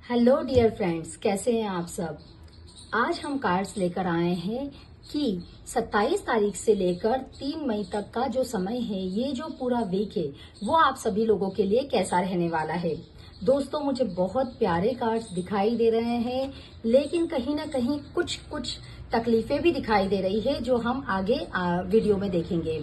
Hello dear friends, कैसे हैं आप सब। आज हम कार्ड्स लेकर आए हैं कि 27 तारीख से लेकर 3 मई तक का जो समय है, ये जो पूरा वीक है वो आप सभी लोगों के लिए कैसा रहने वाला है। दोस्तों, मुझे बहुत प्यारे कार्ड्स दिखाई दे रहे हैं, लेकिन कहीं ना कहीं कुछ कुछ तकलीफें भी दिखाई दे रही है जो हम आगे वीडियो में देखेंगे।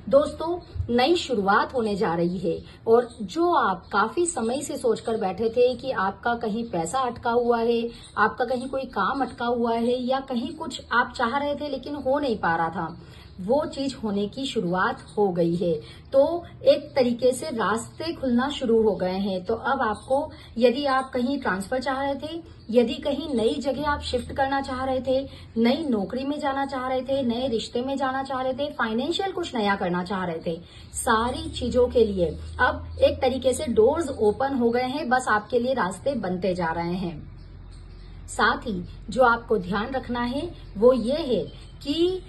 दोस्तों, नई शुरुआत होने जा रही है और जो आप काफी समय से सोचकर बैठे थे कि आपका कहीं पैसा अटका हुआ है, आपका कहीं कोई काम अटका हुआ है या कहीं कुछ आप चाह रहे थे लेकिन हो नहीं पा रहा था, वो चीज होने की शुरुआत हो गई है। तो एक तरीके से रास्ते खुलना शुरू हो गए हैं। तो अब आपको, यदि आप कहीं ट्रांसफर चाह रहे थे, यदि कहीं नई जगह आप शिफ्ट करना चाह रहे थे, नई नौकरी में जाना चाह रहे थे, नए रिश्ते में जाना चाह रहे थे, फाइनेंशियल कुछ नया करना चाह रहे थे, सारी चीजों के लिए अब एक तरीके से डोर्स ओपन हो गए हैं। बस आपके लिए रास्ते बनते जा रहे हैं। साथ ही जो आपको ध्यान रखना है वो ये है कि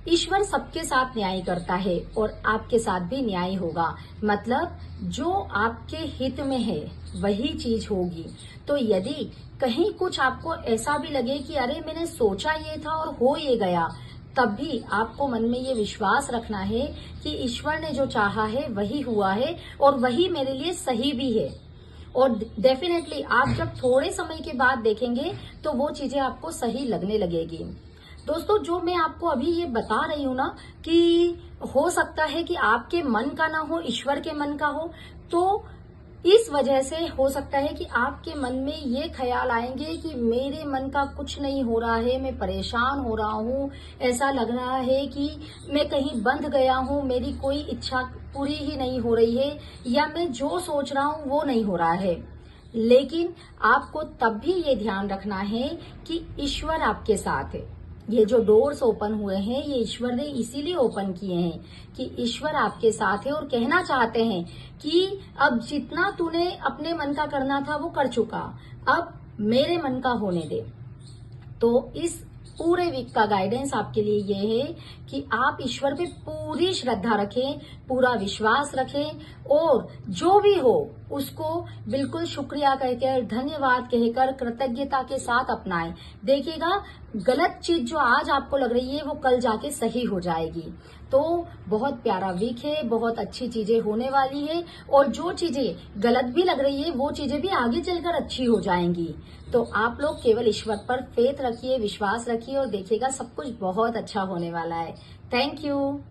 ईश्वर सबके साथ न्याय करता है और आपके साथ भी न्याय होगा। मतलब जो आपके हित में है वही चीज होगी। तो यदि कहीं कुछ आपको ऐसा भी लगे कि अरे मैंने सोचा ये था और हो ये गया, तब भी आपको मन में ये विश्वास रखना है कि ईश्वर ने जो चाहा है वही हुआ है और वही मेरे लिए सही भी है। और डेफिनेटली आप जब थोड़े समय के बाद देखेंगे तो वो चीजें आपको सही लगने लगेगी। दोस्तों, जो मैं आपको अभी ये बता रही हूँ ना कि हो सकता है कि आपके मन का ना हो, ईश्वर के मन का हो, तो इस वजह से हो सकता है कि आपके मन में ये ख्याल आएंगे कि मेरे मन का कुछ नहीं हो रहा है, मैं परेशान हो रहा हूँ, ऐसा लग रहा है कि मैं कहीं बंध गया हूँ, मेरी कोई इच्छा पूरी ही नहीं हो रही है, या मैं जो सोच रहा हूँ वो नहीं हो रहा है। लेकिन आपको तब भी ये ध्यान रखना है कि ईश्वर आपके साथ है। ये जो डोर्स ओपन हुए हैं ये ईश्वर ने इसीलिए ओपन किए हैं कि ईश्वर आपके साथ है और कहना चाहते हैं कि अब जितना तूने अपने मन का करना था वो कर चुका, अब मेरे मन का होने दे। तो इस पूरे वीक का गाइडेंस आपके लिए ये है कि आप ईश्वर पे पूरी श्रद्धा रखें, पूरा विश्वास रखें और जो भी हो उसको बिल्कुल शुक्रिया कहकर, धन्यवाद कहकर, कृतज्ञता के साथ अपनाएं। देखिएगा, गलत चीज जो आज आपको लग रही है वो कल जाके सही हो जाएगी। तो बहुत प्यारा वीक है, बहुत अच्छी चीजें होने वाली है और जो चीजें गलत भी लग रही है वो चीजें भी आगे चलकर अच्छी हो जाएंगी। तो आप लोग केवल ईश्वर पर फेथ रखिए, विश्वास रखिए और देखिएगा सब कुछ बहुत अच्छा होने वाला है। Thank you.